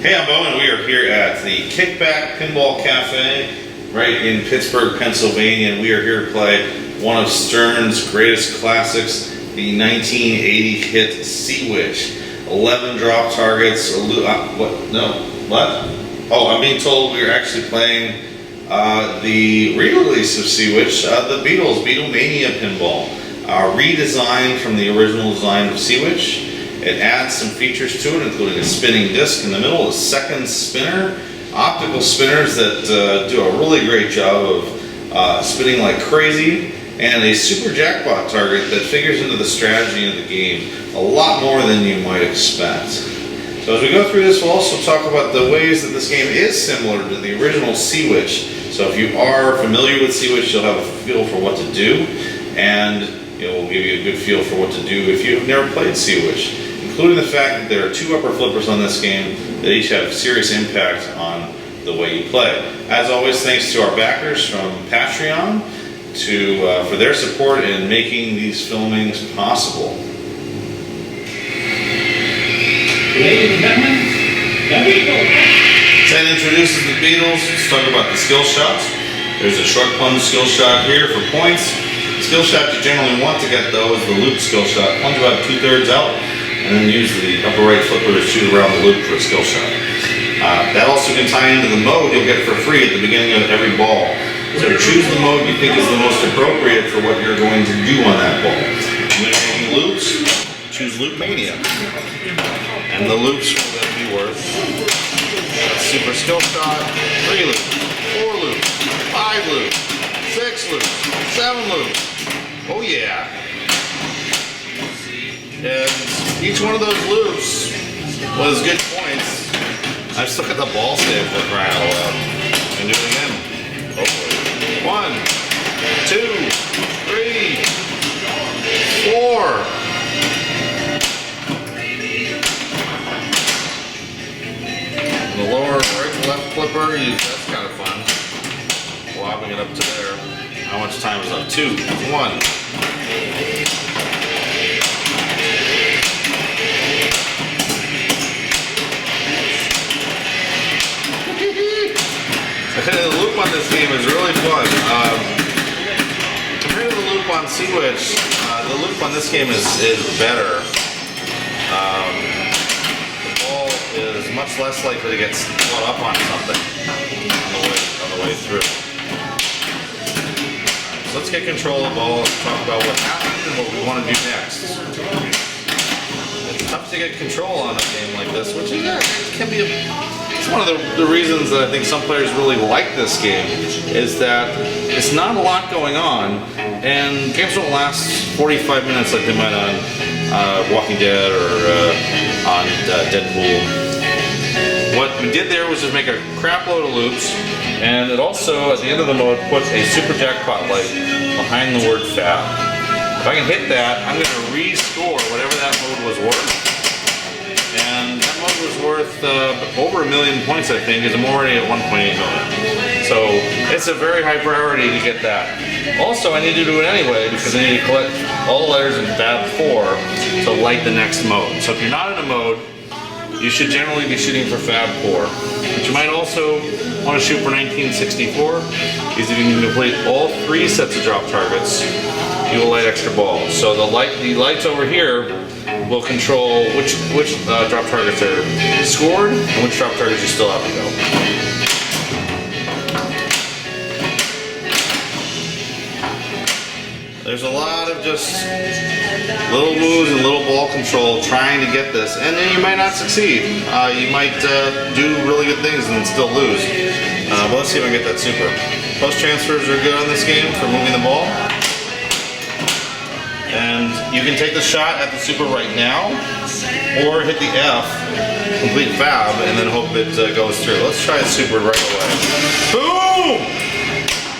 Hey, I'm Bowen. We are here at the Kickback Pinball Cafe right in Pittsburgh, Pennsylvania, and we are here to play one of Stern's greatest classics, the 1980 hit Sea Witch. 11 drop targets. Oh, I'm being told we are actually playing the re-release of Sea Witch, the Beatlemania Pinball, redesigned from the original design of Sea Witch. It adds some features to it, including a spinning disc in the middle, a second spinner, optical spinners that do a really great job of spinning like crazy, and a super jackpot target that figures into the strategy of the game a lot more than you might expect. So as we go through this, we'll also talk about the ways that this game is similar to the original Sea Witch. So if you are familiar with Sea Witch, you'll have a feel for what to do, and it will give you a good feel for what to do if you've never played Sea Witch, including the fact that there are 2 upper flippers on this game that each have serious impact on the way you play. As always, thanks to our backers from Patreon for their support in making these filmings possible. Ladies and gentlemen, the Beatles! That introduces the Beatles. Let's talk about the skill shots. There's a short plunge skill shot here for points. The skill shot you generally want to get, though, is the loop skill shot. Plunge about 2/3 out, and then use the upper right flipper to shoot around the loop for a skill shot. That also can tie into the mode you'll get for free at the beginning of every ball. So choose the mode you think is the most appropriate for what you're going to do on that ball. When you're making loops, choose Loopmania. And the loops will then be worth a super skill shot, 3 loops, 4 loops, 5 loops, 6 loops, 7 loops. Oh yeah. And each one of those loops was good points. I've still got the ball save for crying out loud. And do it again. Hopefully. 1, 2, 3, 4. And the lower right to left flipper, that's kind of fun. Lobbing it up to there. How much time is left? 2, 1. The loop on this game is really fun. Compared to the loop on Sea Witch, the loop on this game is better. The ball is much less likely to get caught up on something on the way through. So let's get control of the ball and talk about what happened and what we want to do next. It's tough to get control on a game like this, which can be it's one of the reasons that I think some players really like this game, is that it's not a lot going on, and games don't last 45 minutes like they might on Walking Dead or on Deadpool. What we did there was just make a crap load of loops, and it also, at the end of the mode, put a super jackpot light behind the word fab. If I can hit that, I'm going to rescore whatever that mode was worth. And that mode was worth over 1 million points, I think, because I'm already at 1.8 million. So it's a very high priority to get that. Also, I need to do it anyway because I need to collect all the letters in Fab 4 to light the next mode. So if you're not in a mode, you should generally be shooting for Fab 4. But you might also want to shoot for 1964, because if you can complete all 3 sets of drop targets, you will light extra balls. So the lights over here will control which drop targets are scored and which drop targets you still have to go. There's a lot of just little moves and little ball control trying to get this, and then you might not succeed. You might do really good things and still lose. But let's see if I can get that super. Post transfers are good on this game for moving the ball. And you can take the shot at the super right now, or hit the F, complete fab, and then hope it goes through. Let's try a super right away. Boom!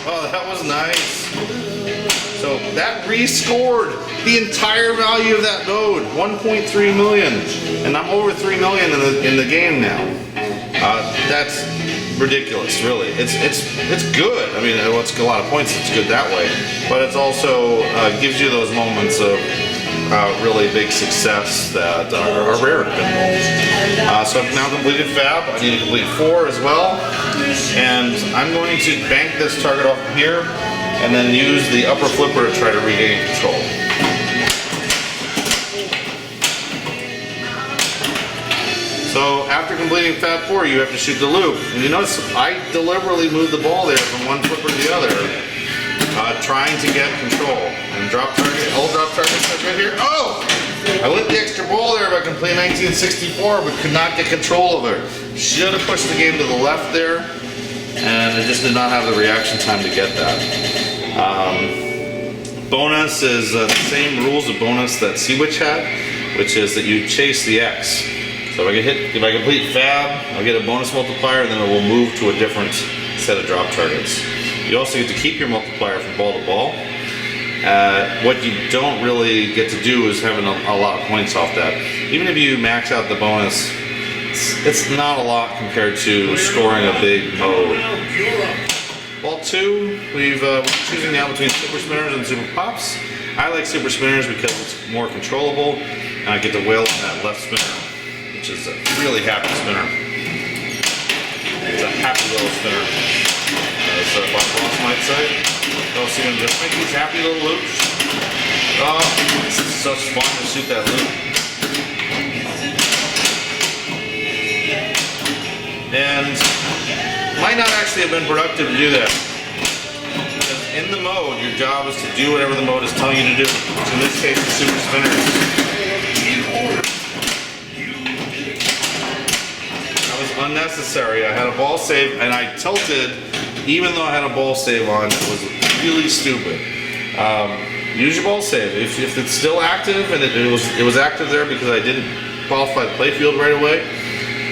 Oh, that was nice. So that rescored the entire value of that mode, 1.3 million, and I'm over 3 million in the game now. That's ridiculous, really. It's good. I mean, it's a lot of points. It's good that way, but it's also gives you those moments of really big success that are rare in pinball. So I've now completed Fab. I need to complete 4 as well. And I'm going to bank this target off here and then use the upper flipper to try to regain control. So after completing Fab 4, you have to shoot the loop. And you notice I deliberately moved the ball there from one flipper to the other, trying to get control. And drop target, all drop targets right here. Oh! I lit the extra ball there by completing 1964, but could not get control of it. Should have pushed the game to the left there, and I just did not have the reaction time to get that. Bonus is the same rules of bonus that Seawitch had, which is that you chase the X. So if I complete Fab, I'll get a bonus multiplier, and then it will move to a different set of drop targets. You also get to keep your multiplier from ball to ball. What you don't really get to do is having a lot of points off that. Even if you max out the bonus, it's not a lot compared to scoring a big mode. Ball 2, we're choosing now between Super Spinners and Super Pops. I like Super Spinners because it's more controllable, and I get to wail on that left spinner, which is a really happy spinner. It's a happy little spinner, as Bob Ross might say. Also gonna just make these happy little loops. Oh, it's such fun to shoot that loop. And might not actually have been productive to do that. Because in the mode, your job is to do whatever the mode is telling you to do. Which in this case, the Super Spinners. That was unnecessary. I had a ball save and I tilted even though I had a ball save on. It was really stupid. Use your ball save. If it's still active, and it was active there because I didn't qualify the playfield right away,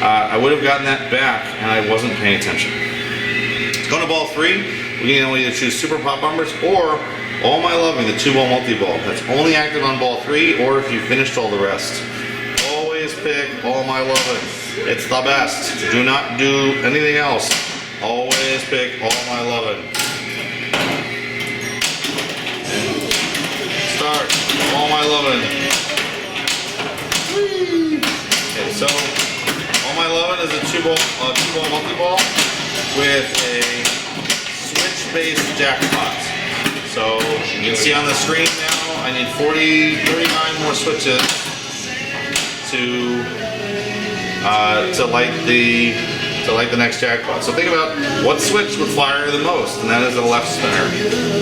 I would have gotten that back, and I wasn't paying attention. Going to ball 3, we can either choose Super Pop Bumpers or All My Loving, the 2-ball multi-ball. That's only active on ball 3, or if you finished all the rest. Always pick All My Loving. It's the best. Do not do anything else. Always pick All My Loving. Start. All My Loving. Okay, so All My Loving is a 2-ball multi-ball with a switch-based jackpot. So you can see on the screen now, I need 39 more switches to light the next jackpot. So think about what switch would fire the most, and that is the left spinner.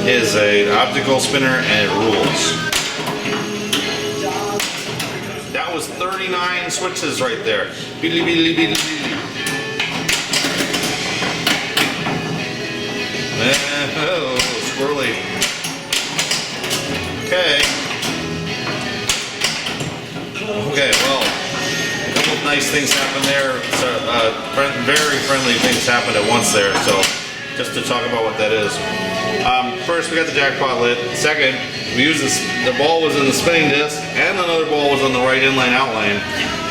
It is an optical spinner, and it rules. That was 39 switches right there. Beedly, beedly, beedly, beedly. Oh, squirrely. Okay. Okay, well, a couple of nice things happened there. So, very friendly things happened at once there. So, just to talk about what that is. First, we got the jackpot lit. Second, we used this. The ball was in the spinning disc, and another ball was on the right inline outline.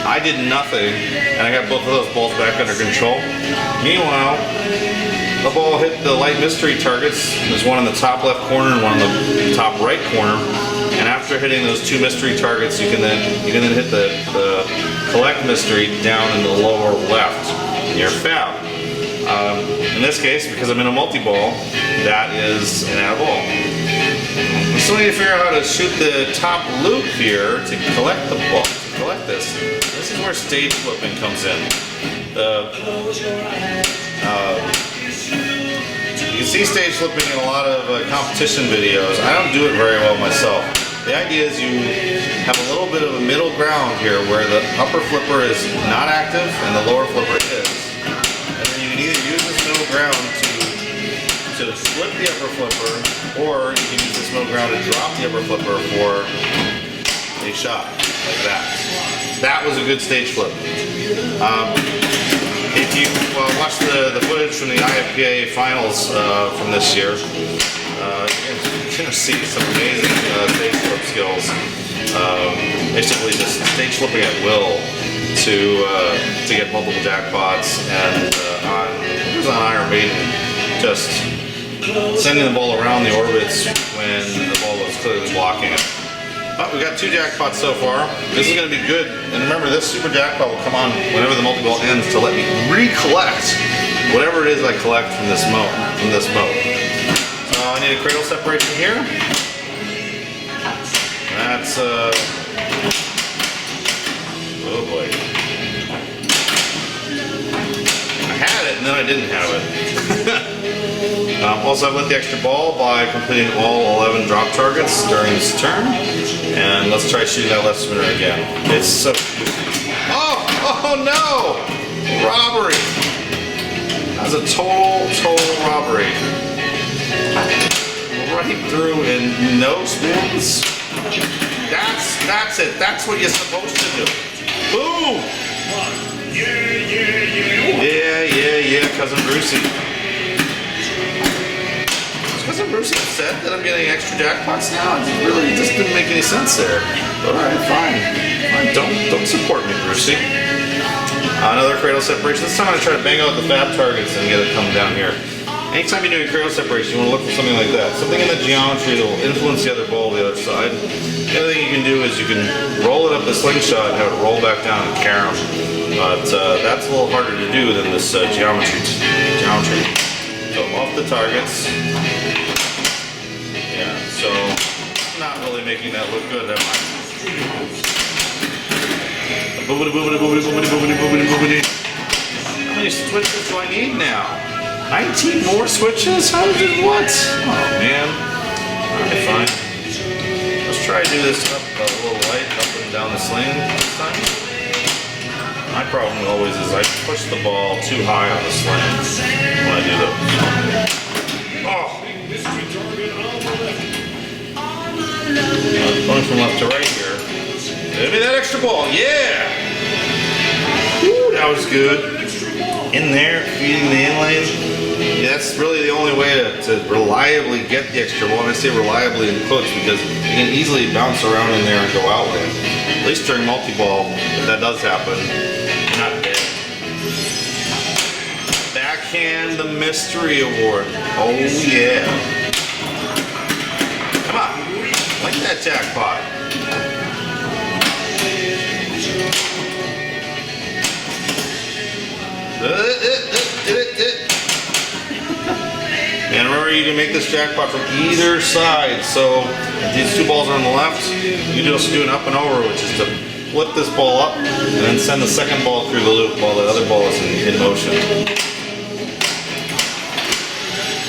I did nothing, and I got both of those balls back under control. Meanwhile, the ball hit the light mystery targets. There's one in the top left corner and one in the top right corner. And after hitting those 2 mystery targets, you can then hit the collect mystery down in the lower left near Fab. In this case, because I'm in a multi-ball, that is an out of ball. We still need to figure out how to shoot the top loop here to collect the ball. To collect this. This is where stage flipping comes in. You can see stage flipping in a lot of competition videos. I don't do it very well myself. The idea is you have a little bit of a middle ground here where the upper flipper is not active and the lower flipper is. And then you can either use this middle ground to flip the upper flipper, or you can use this middle ground to drop the upper flipper for a shot, like that. That was a good stage flip. If you watch the footage from the IFPA finals from this year, you're going to see some amazing stage flip skills. Basically just stage flipping at will to get multiple jackpots, and it was on Iron Maiden, just sending the ball around the orbits when the ball was clearly blocking it. But we got 2 jackpots so far. This is going to be good. And remember, this super jackpot will come on whenever the multi-ball ends to let me recollect whatever it is I collect from this mode. So I need a cradle separation here. That's oh boy. I had it and then I didn't have it. Also, I've lit the extra ball by completing all 11 drop targets during this turn. And let's try shooting that left spinner again. It's so juicy. Oh no! Robbery! That's a total robbery. Right through and no spins. That's it. That's what you're supposed to do. Boom! Yeah, Cousin Brucey. Cousin Brucey upset that I'm getting extra jackpots now? It really just didn't make any sense there. Alright, fine. Don't support me, Brucey. Another cradle separation. This time I'm going to try to bang out the fab targets and get it come down here. Anytime you're doing cradle separation, you want to look for something like that. Something in the geometry that will influence the other ball the other side. The other thing you can do is you can roll it up the slingshot and have it roll back down and carom. But that's a little harder to do than this geometry. So off the targets. Yeah, so not really making that look good, am I? Boobity. How many switches do I need now? 19 more switches? How did what? Oh man. Alright, fine. Let's try to do this up a little light, up and down the sling this time. My problem always is I push the ball too high on the sling when I do those. Oh! Going from left to right here. Give me that extra ball, yeah! Woo, that was good. In there, feeding the inlane. Yeah, that's really the only way to reliably get the extra ball. And I say reliably in quotes because you can easily bounce around in there and go outland. At least during multi-ball, if that does happen, you're not dead. Backhand the Mystery Award. Oh yeah. Come on. Like that jackpot. And remember, you can make this jackpot from either side. So if these 2 balls are on the left, you can just do an up and over, which is to flip this ball up and then send the second ball through the loop while the other ball is in motion.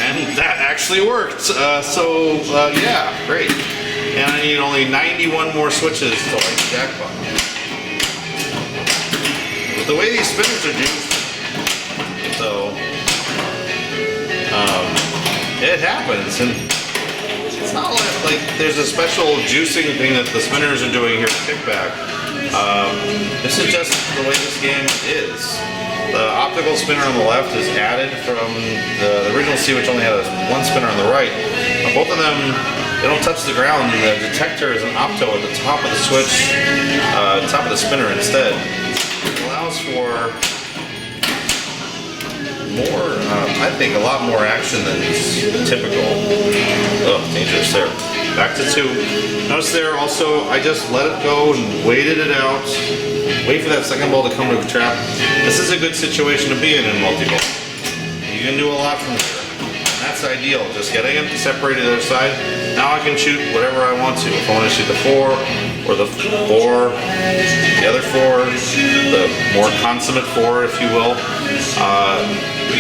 And that actually worked. Yeah, great. And I need only 91 more switches to light the jackpot. But the way these spinners are juiced, so it happens, and it's not like there's a special juicing thing that the spinners are doing here at Kickback. This is just the way this game is. The optical spinner on the left is added from the original C, which only had 1 spinner on the right. Both of them, they don't touch the ground, and the detector is an opto at the top of the switch, top of the spinner instead. It allows for more, I think a lot more action than typical. Oh, dangerous there. Back to 2. Notice there also, I just let it go and waited it out. Wait for that second ball to come to a trap. This is a good situation to be in multi-ball. You can do a lot from here. And that's ideal, just getting it separated to the other side. Now I can shoot whatever I want to. If I want to shoot the 4, or the 4, the other 4, the more consummate 4, if you will.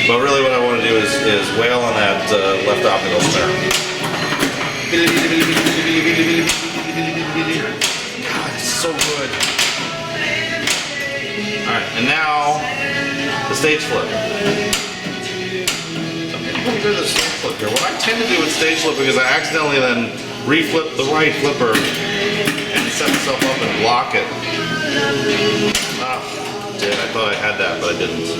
But really what I want to do is wail on that left optical spinner. God, it's so good. Alright, and now the stage flip. Let me do the stage flip here. What I tend to do with stage flipping is I accidentally then reflip the right flipper and set myself up and block it. I thought I had that, but I didn't.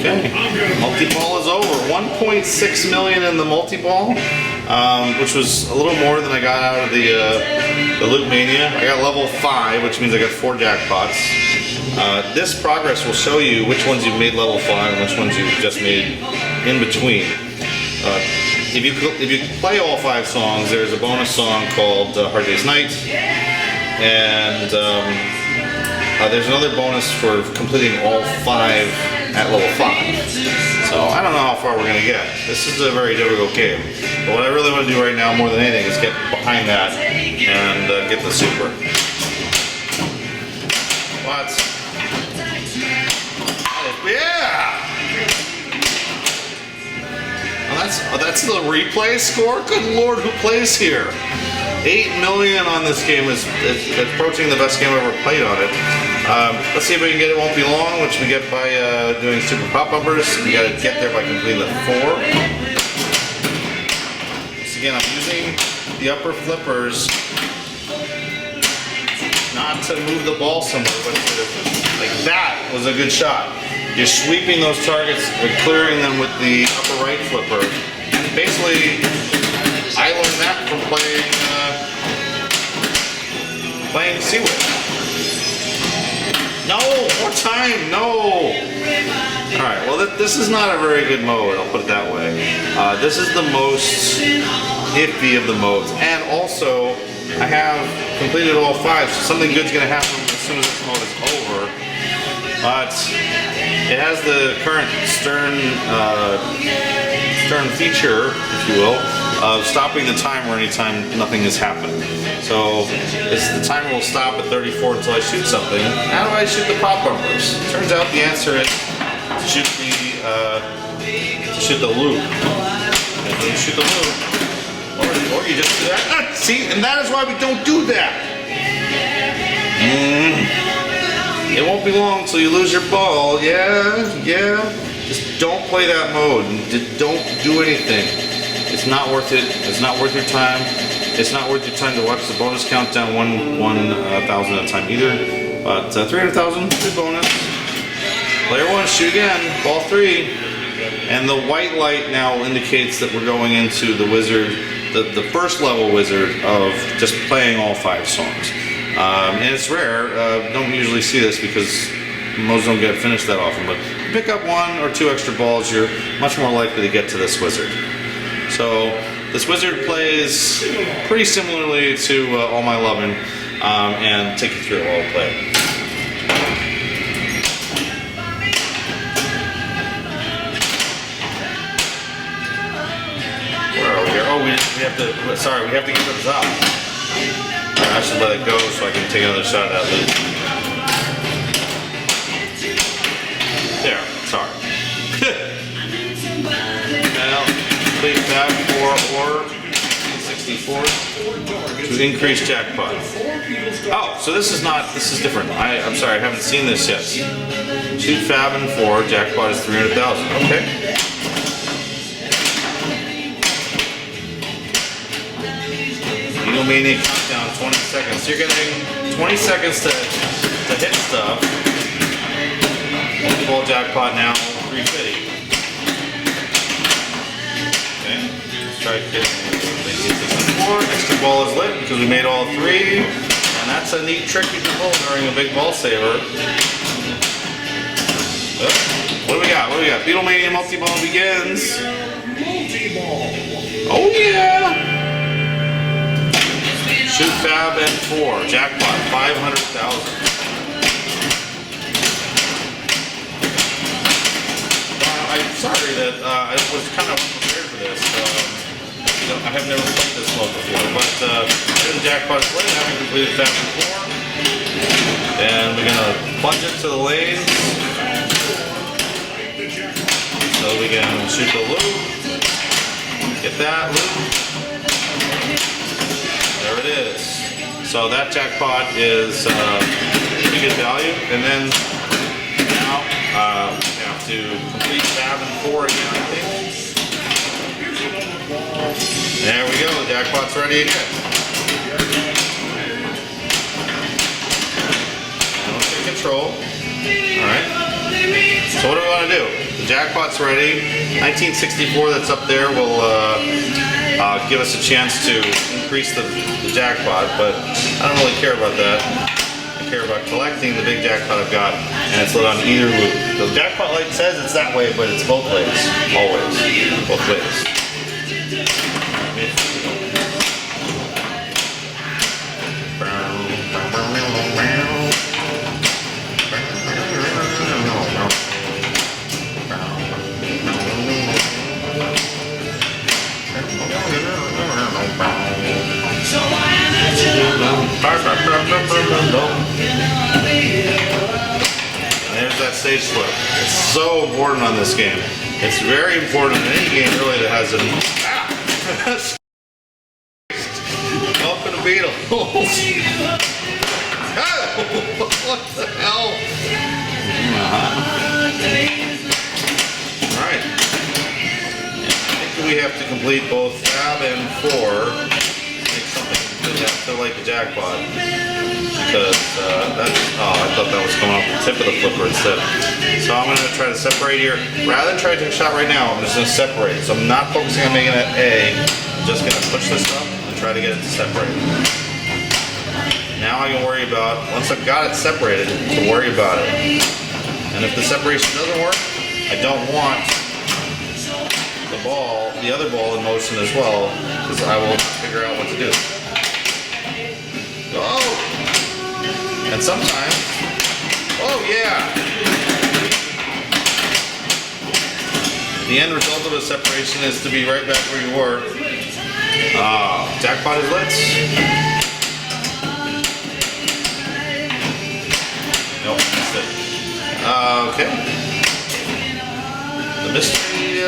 Okay, multi-ball is over. 1.6 million in the multi-ball, which was a little more than I got out of the Beatlemania. I got level 5, which means I got 4 jackpots. This progress will show you which ones you've made level 5 and which ones you've just made in between. If you play all 5 songs, there's a bonus song called Hard Day's Night, and there's another bonus for completing all 5 at level 5. So I don't know how far we're gonna get. This is a very difficult game. But what I really want to do right now, more than anything, is get behind that and get the super. What? Yeah! That's the replay score? Good lord, who plays here? 8 million on this game is approaching the best game I've ever played on it. Let's see if we can get It Won't Be Long, which we get by doing super pop bumpers. We gotta get there by completing the 4. Once again, I'm using the upper flippers not to move the ball somewhere, but like that was a good shot. You're sweeping those targets and clearing them with the upper right flipper. And basically, I learned that from playing Seaway. No, more time, no! Alright, well this is not a very good mode, I'll put it that way. This is the most iffy of the modes. And also, I have completed all 5, so something good's gonna happen as soon as this mode is over. But it has the current stern feature, if you will, of stopping the timer anytime nothing is happening. So the timer will stop at 34 until I shoot something. How do I shoot the pop bumpers? Turns out the answer is to shoot the loop. And when you shoot the loop, or you just do that. See, and that is why we don't do that. It won't be long till you lose your ball. Yeah. Just don't play that mode. Don't do anything. It's not worth it. It's not worth your time. It's not worth your time to watch the bonus countdown 1,000 at a time either. But 300,000, good bonus. Player 1, shoot again. Ball 3. And the white light now indicates that we're going into the wizard, the first level wizard of just playing all 5 songs. And it's rare, don't usually see this because modes don't get finished that often, but if you pick up 1 or 2 extra balls, you're much more likely to get to this wizard. So this wizard plays pretty similarly to All My Lovin', and take you through it while I play it. Where are we here? Oh, we have to get to the top. I should let it go so I can take another shot at that loop. There, sorry. Now, please tab 4 or 64 to increase jackpot. Oh, so this is different. I'm sorry, I haven't seen this yet. Shoot fab and 4, jackpot is 300,000. Okay. Beatlemania countdown, 20 seconds. You're getting 20 seconds to hit stuff. Multi-ball jackpot now, 350. Okay, let's try hitting 64. Extra ball is lit because we made all 3. And that's a neat trick you can pull during a big ball saver. What do we got? Beatlemania multi-ball begins. Multiball. Oh yeah! Shoot fab and 4. Jackpot 500,000. I'm sorry that I was kind of unprepared for this. I have never played this mode before, but here's the jackpot is lit. I haven't completed fab and 4. And we're gonna plunge it to the lanes. So we can shoot the loop. Get that loop. There it is. So that jackpot is pretty good value. And then now we have to complete fab and 4 again, I think. There we go. The jackpot's ready again. And let's take control. Alright. So what do we want to do? The jackpot's ready. 1964 that's up there will give us a chance to increase the jackpot, but I don't really care about that. I care about collecting the big jackpot I've got, and it's lit on either loop. The jackpot light says it's that way, but it's both ways. Always. Both ways. stage flip. It's so important on this game. It's very important in any game really that has an... Welcome to Beatles. What the hell? Alright. I think we have to complete both Fab and 4. Make something to like the jackpot. Because that's, oh, I thought that was coming off the tip of the flipper instead. So I'm going to try to separate here. Rather than try to take a shot right now, I'm just going to separate. So I'm not focusing on making that A. I'm just going to push this up and try to get it to separate. Now I can worry about, once I've got it separated, to worry about it. And if the separation doesn't work, I don't want the ball, the other ball in motion as well, because I will figure out what to do. Oh! And sometimes, oh yeah! The end result of a separation is to be right back where you were. Jackpot is lit. Nope, missed it. Okay. The mystery,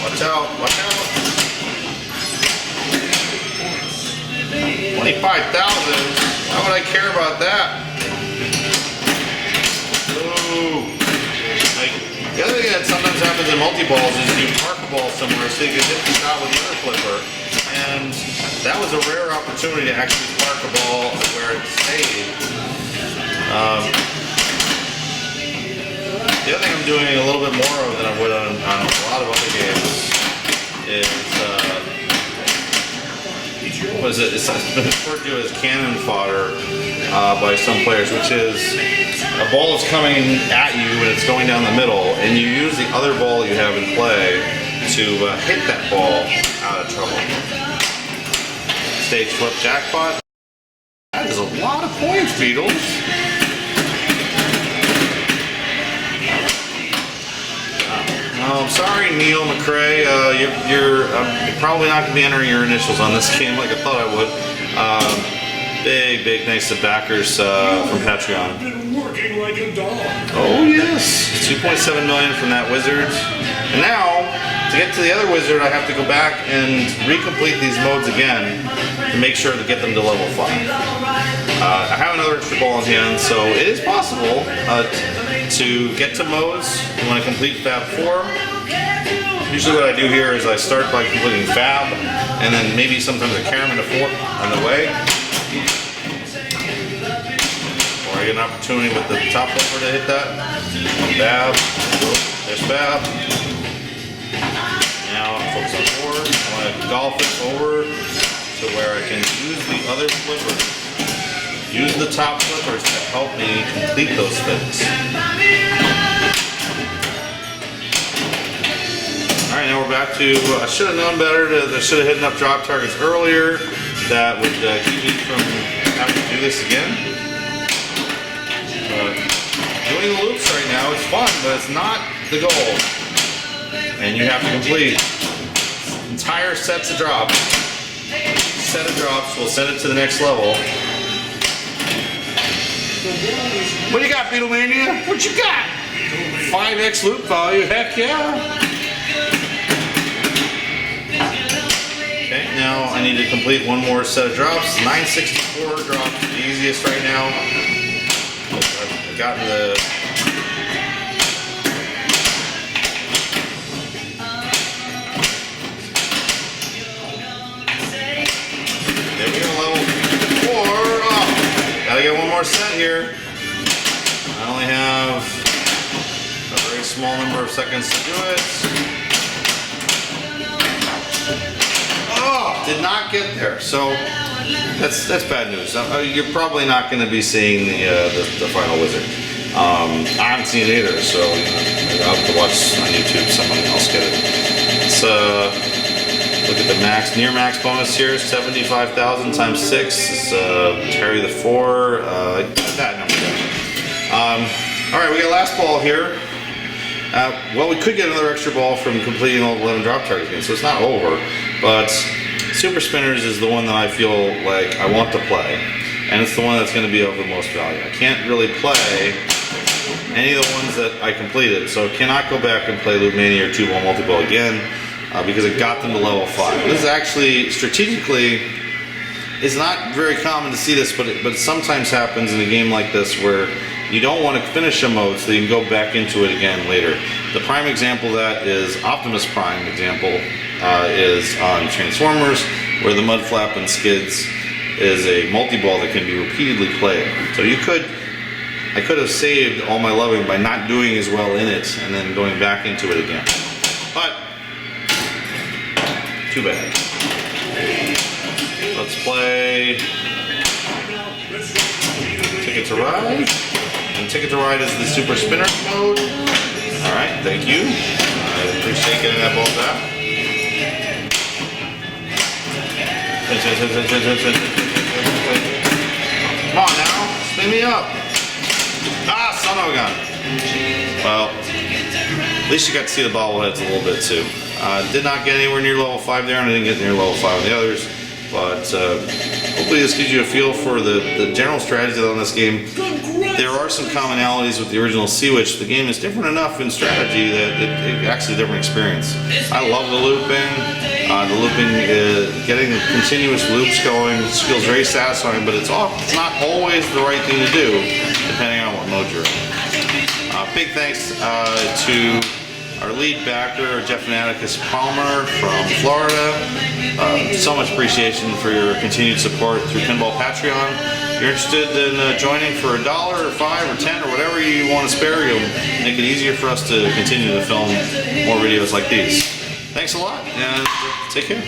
watch out, watch out. 25,000? Why would I care about that? Ooh. Like, the other thing that sometimes happens in multi-balls is you park a ball somewhere so you can hit the shot with the other flipper. And that was a rare opportunity to actually park a ball where it stayed. The other thing I'm doing a little bit more of than I would on a lot of other games is what is it? It's been referred to as cannon fodder by some players, which is a ball is coming at you and it's going down the middle, and you use the other ball you have in play to hit that ball out of trouble. Stage flip jackpot. That is a lot of points, Beatles. I'm sorry, Neil McRae. You're probably not going to be entering your initials on this game like I thought I would. Big thanks to backers from Patreon. Oh yes, 2.7 million from that wizard. And now, to get to the other wizard, I have to go back and recomplete these modes again to make sure to get them to level 5. I have another extra ball in hand, so it is possible to get to modes when I complete Fab 4. Usually what I do here is I start by completing Fab, and then maybe sometimes I carry them into 4 on the way. Or I get an opportunity with the top flipper to hit that. Fab, there's Fab. Now I'm focused on 4. I want to golf it over to where I can use the other flippers. Use the top flippers to help me complete those spins. Alright, now we're back to, I should have known better, I should have hit enough drop targets earlier that would keep me from having to do this again. Doing the loops right now is fun, but it's not the goal. And you have to complete entire sets of drops. Each set of drops will send it to the next level. What do you got, Beatlemania? What you got? 5x loop value, heck yeah. Okay, now I need to complete one more set of drops. 964 drops, the easiest right now. I've gotten the... There we go, level 4. Oh, gotta get one more set here. I only have a very small number of seconds to do it. Oh, did not get there. So that's bad news. You're probably not going to be seeing the final wizard. I haven't seen it either, so I'll have to watch on YouTube someone else get it. Let's look at the max, near max bonus here, 75,000 times 6. It's carry the 4. That number. All right, we got last ball here. Well, we could get another extra ball from completing all 11 drop targets again, so it's not over. But Super Spinners is the one that I feel like I want to play. and it's the one that's going to be of the most value. I can't really play any of the ones that I completed, so I cannot go back and play Loopmania or 2-ball multi-ball again because it got them to level 5. This is actually, strategically, it's not very common to see this, but it sometimes happens in a game like this where you don't want to finish a mode so you can go back into it again later. The prime example of that is Optimus Prime example is on Transformers, where the mud flap and skids is a multi-ball that can be repeatedly played. So I could have saved all my loving by not doing as well in it and then going back into it again. But too bad. Let's play Ticket to Ride. And Ticket to Ride is the Super Spinner mode. Alright, thank you. I appreciate getting that ball back. Come on now, spin me up. Ah, son of a gun. Well, at least you got to see the bobbleheads a little bit too. Did not get anywhere near level 5 there, and I didn't get near level 5 on the others. But hopefully this gives you a feel for the general strategy on this game. There are some commonalities with the original Sea-Witch. The game is different enough in strategy that it actually a different experience. I love the looping. Getting continuous loops going feels very satisfying, but it's not always the right thing to do, depending on what mode you're in. Big thanks to our lead backer, Jeff Atticus Palmer from Florida. So much appreciation for your continued support through Pinball Patreon. If you're interested in joining for $1 or $5 or $10 or whatever you want to spare, you'll make it easier for us to continue to film more videos like these. Thanks a lot, and take care.